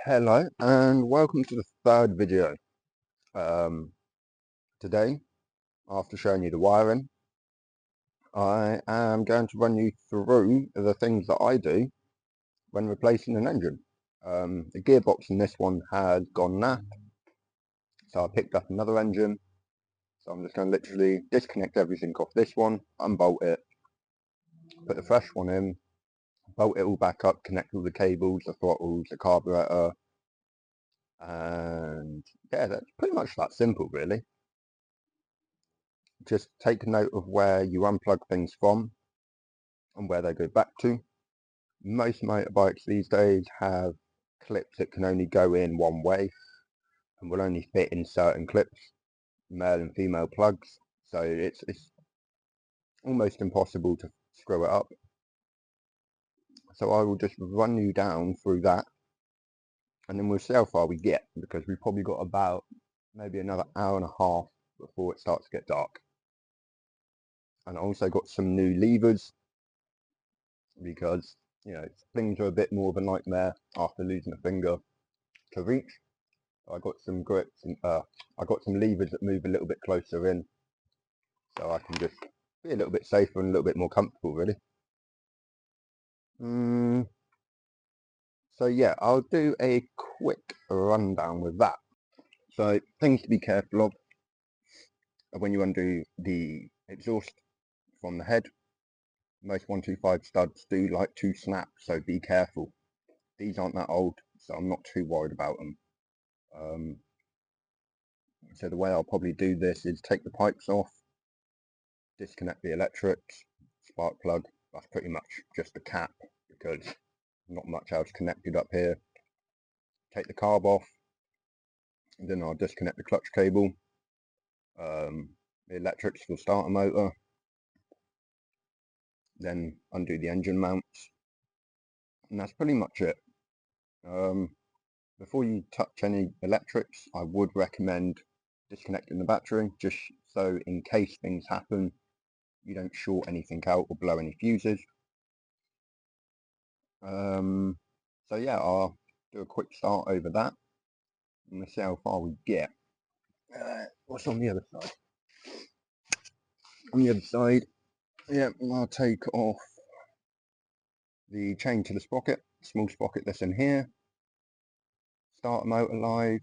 Hello and welcome to the third video. Today, after showing you the wiring, I am going to run you through the things that I do when replacing an engine. The gearbox in this one has gone naff, so I picked up another engine. So I'm just going to literally disconnect everything off this one, unbolt it, put the fresh one in, bolt it all back up, connect all the cables, the throttles, the carburetor, and yeah, that's pretty much that simple really. Just take note of where you unplug things from and where they go back to. Most motorbikes these days have clips that can only go in one way and will only fit in certain clips, male and female plugs, so it's almost impossible to screw it up. So I will just run you down through that and then we'll see how far we get, because we've probably got about maybe another hour and a half before it starts to get dark. And I also got some new levers, because you know things are a bit more of a nightmare after losing a finger to reach. I got some grips and I got some levers that move a little bit closer in, so I can just be a little bit safer and a little bit more comfortable really. So yeah, I'll do a quick rundown with that. So things to be careful of when you undo the exhaust from the head. Most 125 studs do like to snap, so be careful. These aren't that old, so I'm not too worried about them. So the way I'll probably do this is take the pipes off, disconnect the electrics, spark plug, that's pretty much just the cap because not much else connected up here. Take the carb off, and then I'll disconnect the clutch cable, the electrics for the starter motor, then undo the engine mounts, and that's pretty much it. Before you touch any electrics, I would recommend disconnecting the battery, just so in case things happen you don't short anything out or blow any fuses. So yeah, I'll do a quick start over that and we'll see how far we get. What's on the other side? On the other side, yeah, I'll take off the chain to the sprocket, small sprocket that's in here, starter motor live,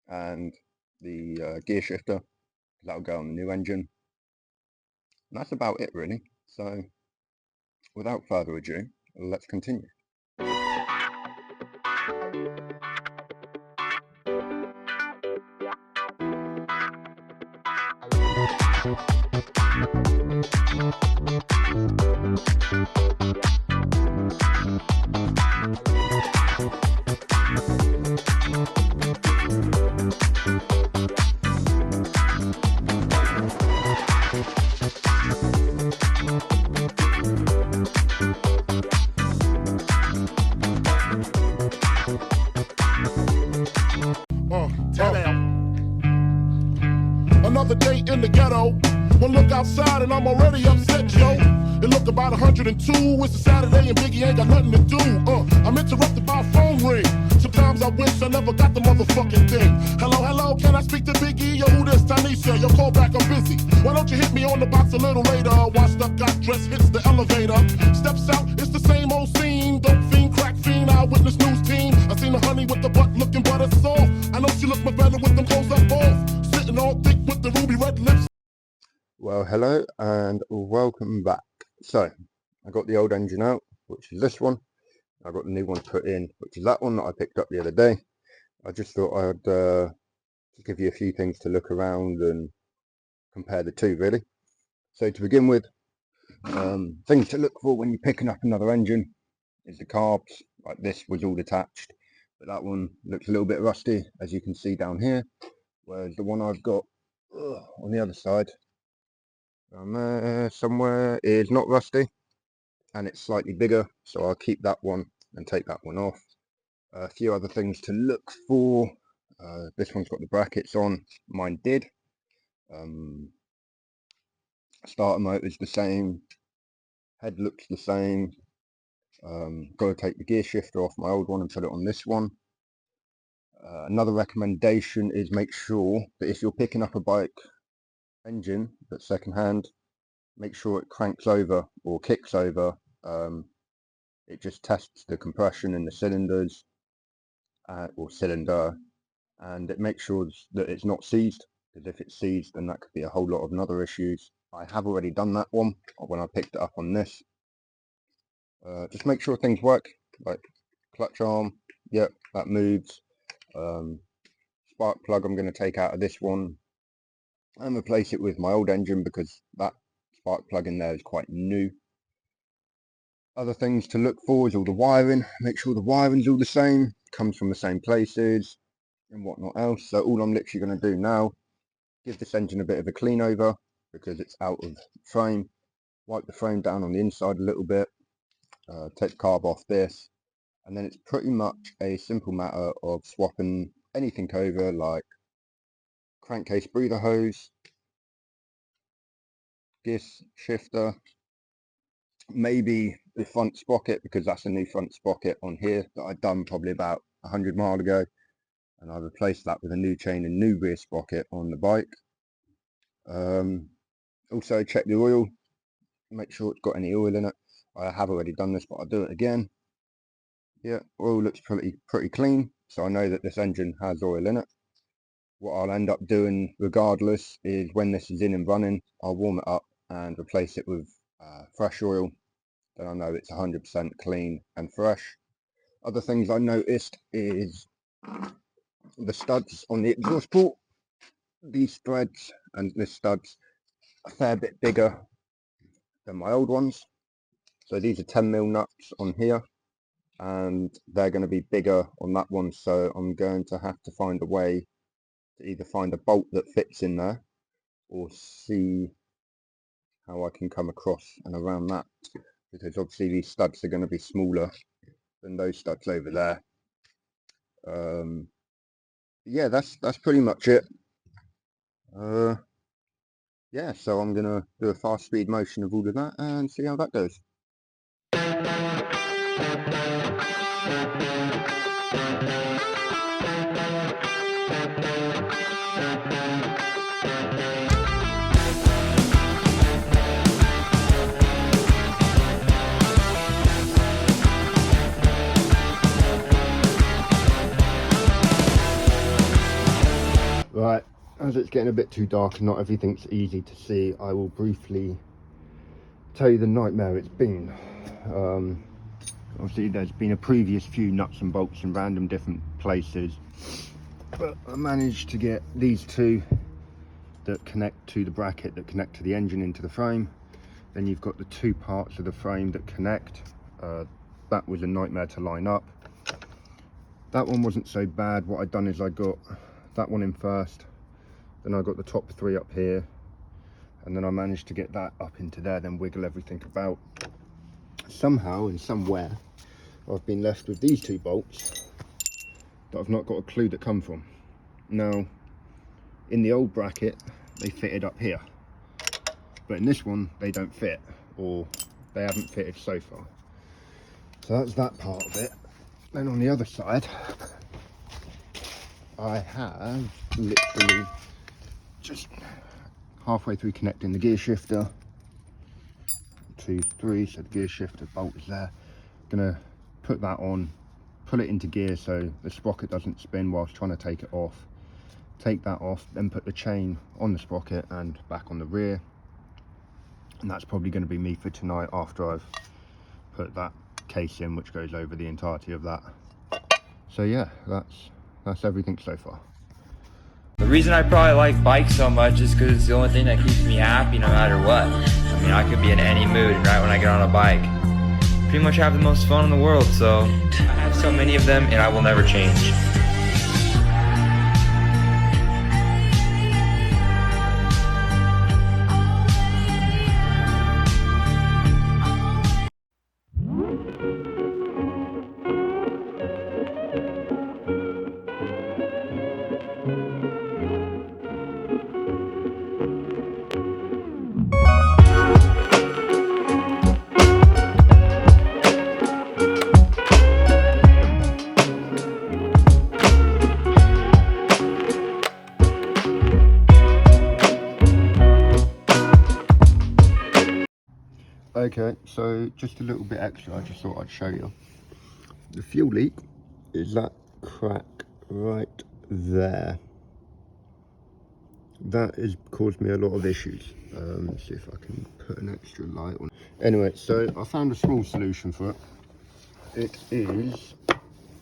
and the gear shifter, that'll go on the new engine. And that's about it really. So without further ado, let's continue. Another day in the ghetto. One look outside and I'm already upset, yo. It look about 102. It's a Saturday and Biggie ain't got nothing to do. I'm interrupted by a phone ring. Sometimes I wish I never got the motherfucking thing. Hello, hello, can I speak to Biggie? Yo, who this? Tanisha, yo, call back, I'm busy. Why don't you hit me on the box a little later? Washed up, got dressed, hits the elevator. Steps out, it's the same old scene. Dope fiend, crack fiend, eyewitness news team. I seen the honey with the butt looking butter soft. I know she look my better with them clothes up off. Sitting all thick with the ruby red lips. Well, hello and welcome back. So I got the old engine out, which is this one. I got the new one put in, which is that one that I picked up the other day. I just thought I'd give you a few things to look around and compare the two really. So to begin with, things to look for when you're picking up another engine is the carbs. Like this was all attached, but that one looks a little bit rusty, as you can see down here, whereas the one I've got on the other side somewhere is not rusty and it's slightly bigger, so I'll keep that one and take that one off. A few other things to look for. This one's got the brackets on, mine did. Starter motor is the same, Head looks the same. Got to take the gear shifter off my old one and put it on this one. Another recommendation is make sure that if you're picking up a bike engine that's second hand, make sure it cranks over or kicks over. It just tests the compression in the cylinders or cylinder, and it makes sure that it's not seized, because if it's seized then that could be a whole lot of other issues. I have already done that one when I picked it up on this. Just make sure things work, like clutch arm, yep, that moves. Spark plug I'm going to take out of this one and replace it with my old engine, because that spark plug in there is quite new. Other things to look for is all the wiring. Make sure the wiring's all the same, comes from the same places and whatnot else. So all I'm literally going to do now, give this engine a bit of a clean over because it's out of frame, wipe the frame down on the inside a little bit, take the carb off this, and then it's pretty much a simple matter of swapping anything over, like crankcase breather hose, gear shifter, maybe the front sprocket, because that's a new front sprocket on here that I'd done probably about 100 miles ago, and I replaced that with a new chain and new rear sprocket on the bike. Also check the oil, make sure it's got any oil in it. I have already done this, but I'll do it again. Yeah, oil looks pretty clean, so I know that this engine has oil in it. What I'll end up doing regardless is when this is in and running, I'll warm it up and replace it with fresh oil. Then I know it's 100% clean and fresh. Other things I noticed is the studs on the exhaust port. These threads and this stud's a fair bit bigger than my old ones. So these are 10mm nuts on here, and they're going to be bigger on that one. So I'm going to have to find a way to either find a bolt that fits in there or see how I can come across and around that, because obviously these studs are going to be smaller than those studs over there. Yeah, that's pretty much it. Yeah, so I'm gonna do a fast speed motion of all of that and see how that goes. Right, as it's getting a bit too dark and not everything's easy to see, I will briefly tell you the nightmare it's been. Obviously there's been a previous few nuts and bolts in random different places, but I managed to get these two that connect to the bracket that connect to the engine into the frame. Then you've got the two parts of the frame that connect. That was a nightmare to line up. That one wasn't so bad. What I'd done is I got that one in first, then I got the top three up here, and then I managed to get that up into there, then wiggle everything about. Somehow and somewhere I've been left with these two bolts that I've not got a clue that come from. Now in the old bracket they fitted up here, but in this one they don't fit, or they haven't fitted so far. So that's that part of it. Then on the other side I have literally just halfway through connecting the gear shifter. 2, 3, so the gear shifter bolt is there. Gonna put that on, pull it into gear so the sprocket doesn't spin whilst trying to take it off. Take that off, then put the chain on the sprocket and back on the rear. And that's probably going to be me for tonight after I've put that case in, which goes over the entirety of that. So yeah, that's everything so far. The reason I probably like bikes so much is because it's the only thing that keeps me happy no matter what. I mean, I could be in any mood, and right when I get on a bike, pretty much have the most fun in the world. So I have so many of them, and I will never change. Okay, so just a little bit extra, I just thought I'd show you. The fuel leak is that crack right there. That has caused me a lot of issues. Let's see if I can put an extra light on. Anyway, so I found a small solution for it. It is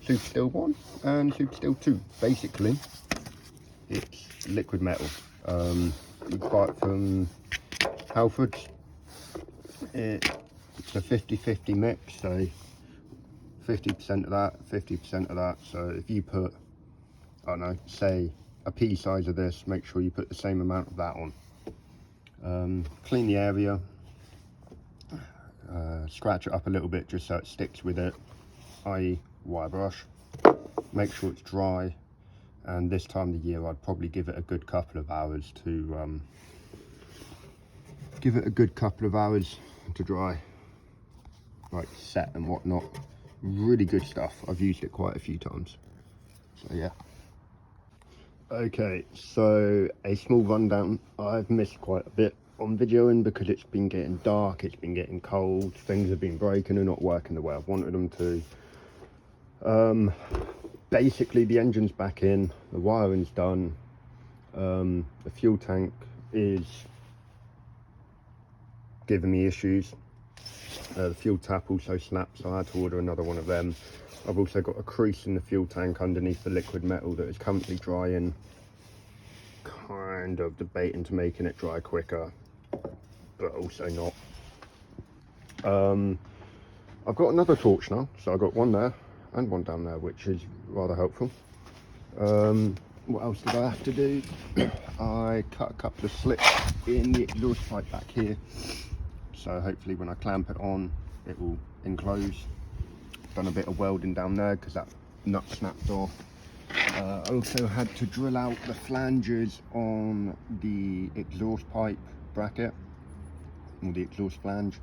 Super Steel 1 and Super Steel 2. Basically, it's liquid metal. You buy it from Halfords. It's a 50-50 mix, so 50% of that, 50% of that. So if you put, I don't know, say a pea size of this, make sure you put the same amount of that on. Clean the area, scratch it up a little bit just so it sticks with it, i.e. wire brush. Make sure it's dry, and this time of the year I'd probably give it a good couple of hours to dry, like set and whatnot. Really good stuff. I've used it quite a few times, so yeah. Okay, so a small rundown. I've missed quite a bit on videoing because it's been getting dark, it's been getting cold, things have been breaking and not working the way I've wanted them to. Basically the engine's back in, the wiring's done, the fuel tank is giving me issues. The fuel tap also snapped, so I had to order another one of them. I've also got a crease in the fuel tank underneath the liquid metal that is currently drying. Kind of debating to making it dry quicker, but also not. I've got another torch now, so I've got one there and one down there, which is rather helpful. What else did I have to do? I cut a couple of slips in the exhaust pipe back here, so hopefully when I clamp it on it will enclose. Done a bit of welding down there because that nut snapped off. I also had to drill out the flanges on the exhaust pipe bracket, or the exhaust flange,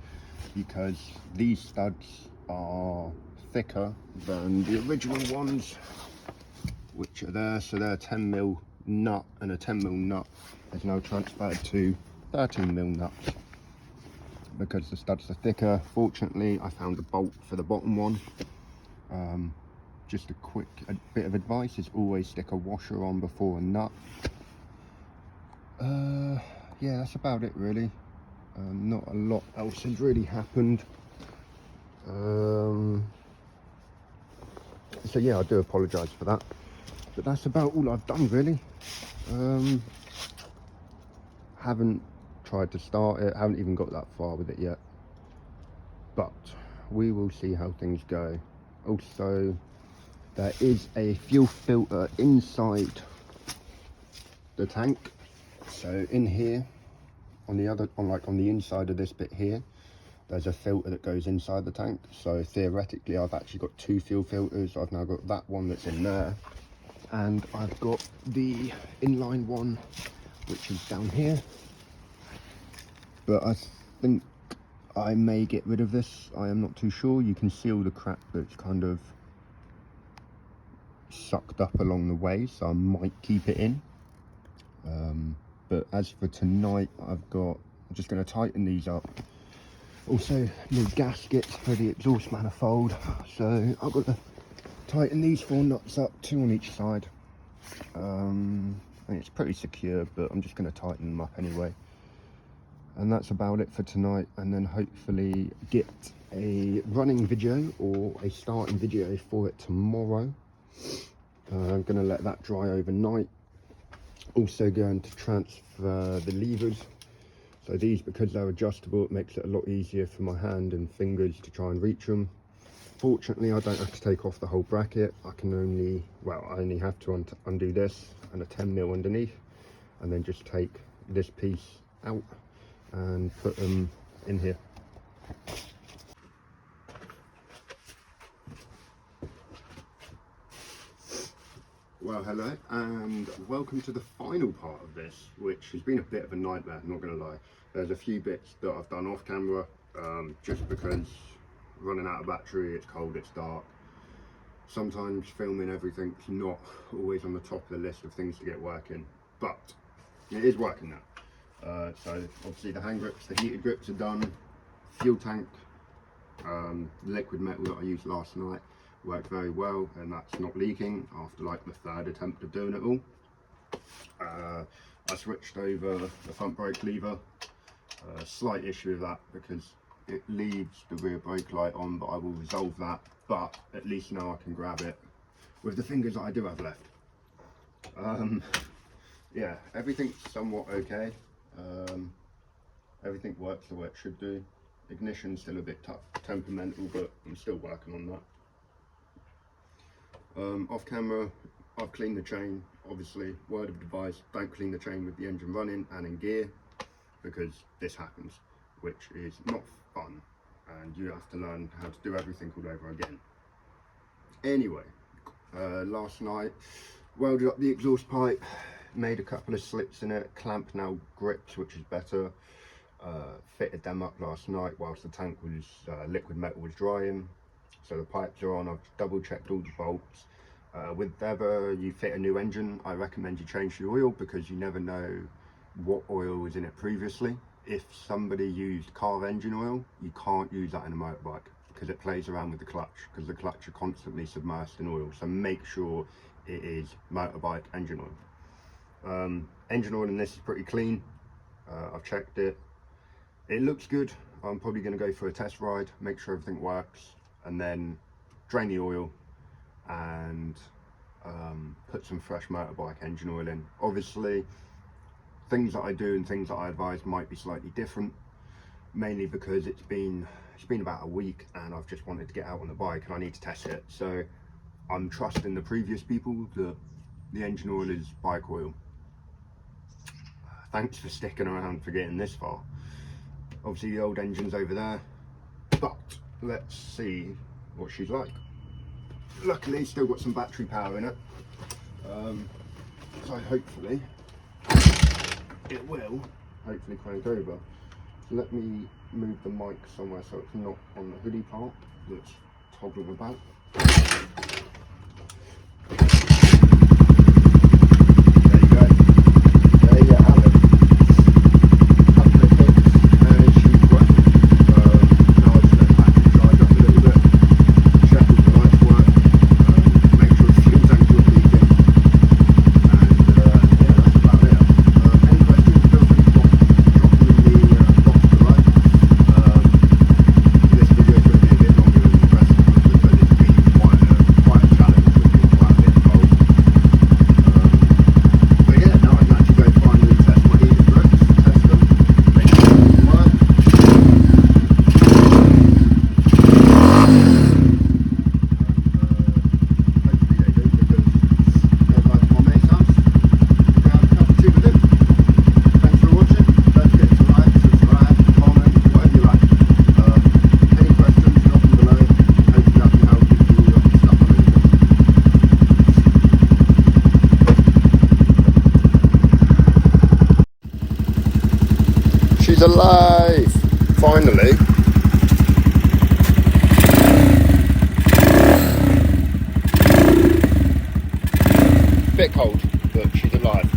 because these studs are thicker than the original ones, which are there. So they're 10mm nut, and a 10mm nut is now transferred to 13mm nuts because the studs are thicker. Fortunately, I found a bolt for the bottom one. Just a bit of advice is always stick a washer on before a nut. Yeah, that's about it really. Not a lot else has really happened. So yeah, I do apologise for that, but that's about all I've done really. Haven't tried to start it, haven't even got that far with it yet, but we will see how things go. Also, there is a fuel filter inside the tank. So in here, on the inside of this bit here, there's a filter that goes inside the tank. So theoretically, I've actually got two fuel filters. I've now got that one that's in there, and I've got the inline one, which is down here. But I think I may get rid of this. I am not too sure. You can see all the crap that's kind of sucked up along the way, so I might keep it in. But as for tonight, I'm just going to tighten these up. Also, new gaskets for the exhaust manifold, so I've got to tighten these 4 nuts up, 2 on each side. I mean, it's pretty secure, but I'm just going to tighten them up anyway. And that's about it for tonight, and then hopefully get a running video or a starting video for it tomorrow. I'm going to let that dry overnight. Also going to transfer the levers. So these, because they're adjustable, it makes it a lot easier for my hand and fingers to try and reach them. Fortunately, I don't have to take off the whole bracket. I only have to undo this and a 10mm underneath, and then just take this piece out and put them in here. Well, hello and welcome to the final part of this, which has been a bit of a nightmare, I'm not going to lie. There's a few bits that I've done off camera, just because running out of battery, it's cold, it's dark. Sometimes filming everything's not always on the top of the list of things to get working, but it is working now. So obviously the hand grips, the heated grips are done, fuel tank, liquid metal that I used last night worked very well, and that's not leaking after like the third attempt of doing it all. I switched over the front brake lever. Slight issue with that because it leaves the rear brake light on, but I will resolve that. But at least now I can grab it with the fingers that I do have left. Yeah, everything's somewhat okay. Everything works the way it should do. Ignition's still a bit tough, temperamental, but I'm still working on that. Off camera, I've cleaned the chain. Obviously, word of advice, don't clean the chain with the engine running and in gear, because this happens, which is not fun, and you have to learn how to do everything all over again. Anyway, last night, welded up the exhaust pipe, made a couple of slits in it, clamp now grips, which is better. Fitted them up last night whilst the tank was, liquid metal was drying. So the pipes are on. I've double checked all the bolts. Whenever you fit a new engine, I recommend you change the oil, because you never know what oil was in it previously. If somebody used car engine oil, you can't use that in a motorbike, because it plays around with the clutch, because the clutch are constantly submersed in oil. So make sure it is motorbike engine oil. Engine oil in this is pretty clean. I've checked it. It looks good. I'm probably going to go for a test ride, make sure everything works, and then drain the oil and put some fresh motorbike engine oil in. Obviously, things that I do and things that I advise might be slightly different, mainly because it's been about a week and I've just wanted to get out on the bike and I need to test it. So I'm trusting the previous people that the engine oil is bike oil. Thanks for sticking around for getting this far. Obviously the old engine's over there, but let's see what she's like. Luckily still got some battery power in it, so hopefully it will crank over. So let me move the mic somewhere so it's not on the hoodie part that's toggling about. She's alive! Finally. Bit cold, but she's alive.